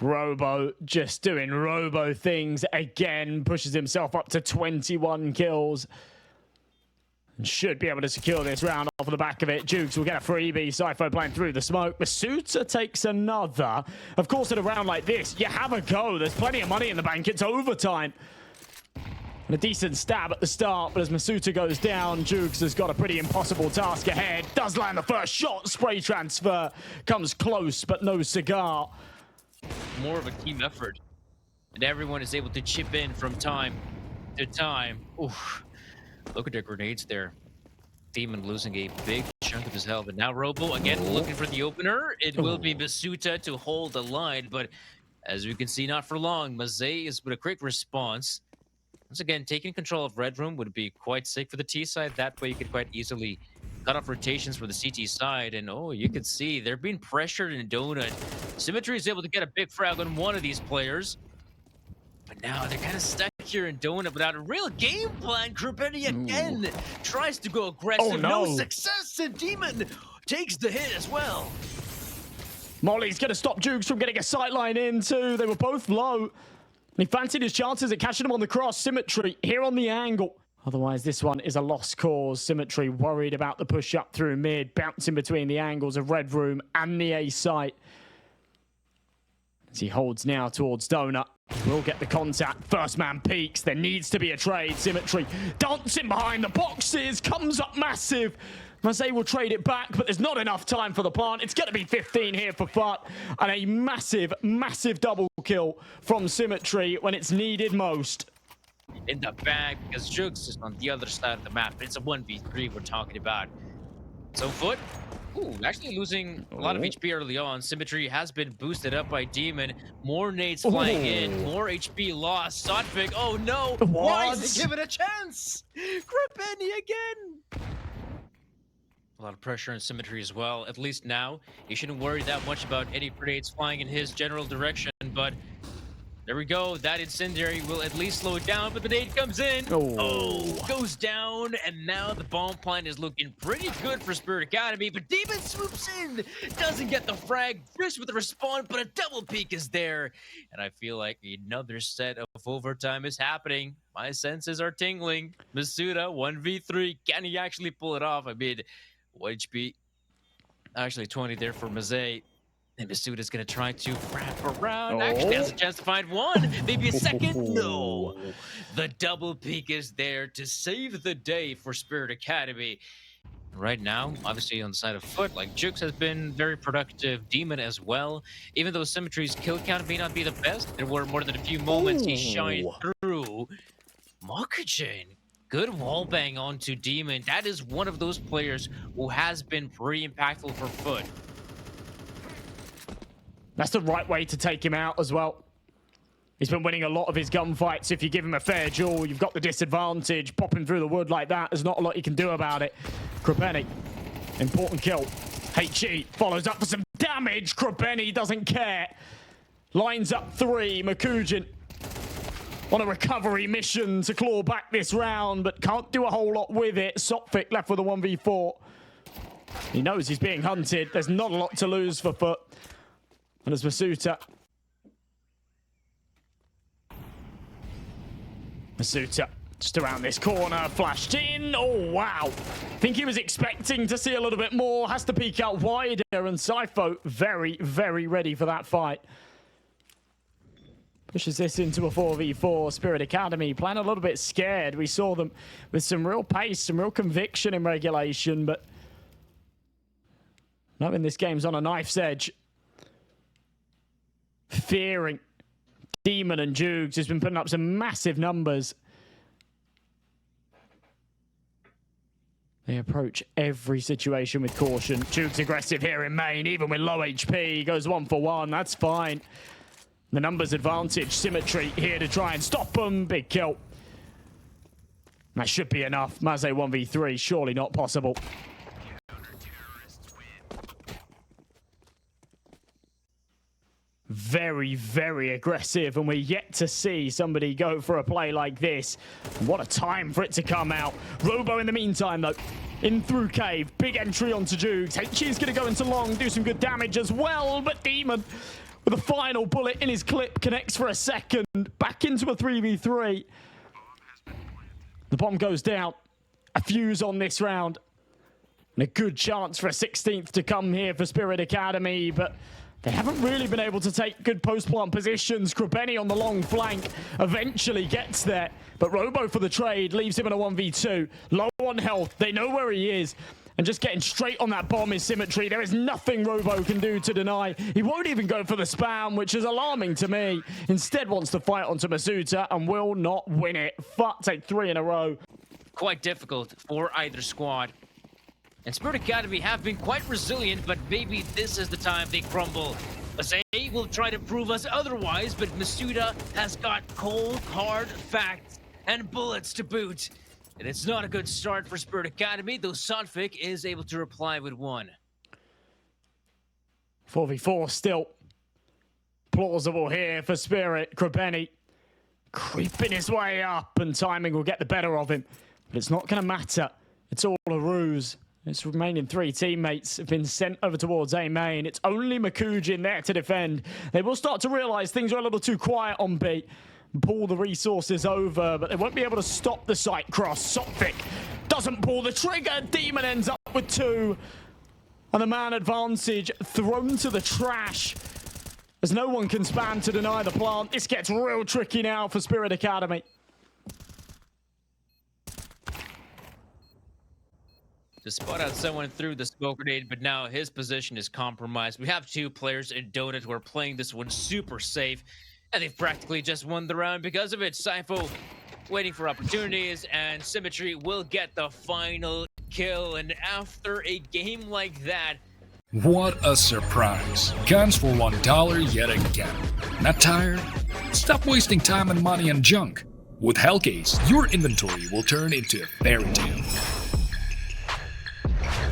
Robo just doing Robo things again, pushes himself up to 21 kills. And should be able to secure this round off of the back of it. Jukes will get a freebie. Cypher playing through the smoke. Masuta takes another. Of course, in a round like this, you have a go. There's plenty of money in the bank. It's overtime. And a decent stab at the start, but as Masuta goes down, Jukes has got a pretty impossible task ahead. Does land the first shot. Spray transfer. Comes close, but no cigar. More of a team effort. And everyone is able to chip in from time to time. Oof. Look at their grenades there. Demon losing a big chunk of his health. And now Robo again looking for the opener. It will be Masuta to hold the line, but as we can see, not for long. Maze is with a quick response. Once again, taking control of Red Room would be quite sick for the T side. That way you could quite easily cut off rotations for the CT side. And oh, you can see they're being pressured in Donut. Symmetry is able to get a big frag on one of these players. But now they're kind of stuck here in Donut without a real game plan. Krabeni again tries to go aggressive. Oh, no. No success, and Demon takes the hit as well. Molly's going to stop Jukes from getting a sightline in too. They were both low. And he fancied his chances at catching him on the cross. Symmetry here on the angle. Otherwise, this one is a lost cause. Symmetry worried about the push up through mid, bouncing between the angles of Red Room and the A site. As he holds now towards Donut. We'll get the contact. First man peaks. There needs to be a trade. Symmetry dancing behind the boxes. Comes up massive. Mazay will trade it back, but there's not enough time for the plant. It's going to be 15 here for FUT. And a massive, massive double kill from Symmetry when it's needed most. In the bag, because Jugs is on the other side of the map. It's a 1v3 we're talking about. So FUT, actually losing a lot of HP early on. Symmetry has been boosted up by Demon. More nades flying in, more HP lost. Sotfik, oh no! Why is he given a chance? Krippenny again! A lot of pressure on Symmetry as well. At least now, he shouldn't worry that much about any grenades flying in his general direction, but there we go. That incendiary will at least slow it down, but the nade comes in. Goes down, and now the bomb plant is looking pretty good for Spirit Academy, but Demon swoops in. Doesn't get the frag. Risk with the respawn, but a double peek is there. And I feel like another set of overtime is happening. My senses are tingling. Masuda, 1v3. Can he actually pull it off? I mean, 1 HP. Actually, 20 there for Mazay. And Masuda's going to try to wrap around. Actually has a chance to find one. Maybe a second. No. The double peek is there to save the day for Spirit Academy. Right now, obviously on the side of FUT, like Jukes has been very productive. Demon as well. Even though Symmetry's kill count may not be the best, there were more than a few moments he shined through. Mokujin. Good wallbang onto Demon. That is one of those players who has been pretty impactful for FUT. That's the right way to take him out as well. He's been winning a lot of his gunfights. If you give him a fair duel, you've got the disadvantage. Popping through the wood like that, there's not a lot you can do about it. Krippenny, important kill. HE follows up for some damage. Krippenny doesn't care. Lines up 3. Mokujin on a recovery mission to claw back this round, but can't do a whole lot with it. Sotfik left with a 1v4. He knows he's being hunted. There's not a lot to lose for FUT. And as Masuda just around this corner, flashed in. Oh, wow. I think he was expecting to see a little bit more. Has to peek out wider, and Sypho very, very ready for that fight. Pushes this into a 4v4. Spirit Academy playing a little bit scared. We saw them with some real pace, some real conviction in regulation, but knowing this game's on a knife's edge. Fearing Demon and Jugs has been putting up some massive numbers. They approach every situation with caution. Jugs aggressive here in main, even with low HP. Goes 1 for 1. That's fine. The numbers advantage. Symmetry here to try and stop them. Big kill. That should be enough. Mazay 1v3. Surely not possible. Very, very aggressive, and we're yet to see somebody go for a play like this. What a time for it to come out. Robo in the meantime, though, in through cave. Big entry onto Jugs. HG's going to go into long, do some good damage as well, but Demon with a final bullet in his clip connects for a second. Back into a 3v3. The bomb goes down. A fuse on this round. And a good chance for a 16th to come here for Spirit Academy, but they haven't really been able to take good post-plant positions. Krippenny on the long flank eventually gets there, but Robo for the trade leaves him in a 1v2. Low on health, they know where he is, and just getting straight on that bomb is Symmetry. There is nothing Robo can do to deny. He won't even go for the spam, which is alarming to me. Instead wants to fight onto Masuda and will not win it. FUT take 3 in a row. Quite difficult for either squad. And Spirit Academy have been quite resilient, but maybe this is the time they crumble. Mazay will try to prove us otherwise, but Masuda has got cold, hard facts and bullets to boot. And it's not a good start for Spirit Academy, though Sotfik is able to reply with 1. 4v4 still plausible here for Spirit. Krippenny creeping his way up, and timing will get the better of him. But it's not going to matter. It's all a ruse. Its remaining 3 teammates have been sent over towards A main. It's only Mokujin there to defend. They will start to realize things are a little too quiet on B. Pull the resources over, but they won't be able to stop the site cross. Sotfik doesn't pull the trigger. Demon ends up with 2. And the man advantage thrown to the trash as no one can spam to deny the plant. This gets real tricky now for Spirit Academy. To spot out someone through the smoke grenade, but now his position is compromised. We have two players in Donut who are playing this one super safe, and they've practically just won the round because of it. Sypho waiting for opportunities, and Symmetry will get the final kill. And after a game like that, what a surprise. Guns for $1 yet again. Not tired? Stop wasting time and money on junk. With Hellcase, your inventory will turn into a fairy tale.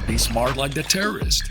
Be smart like the terrorist.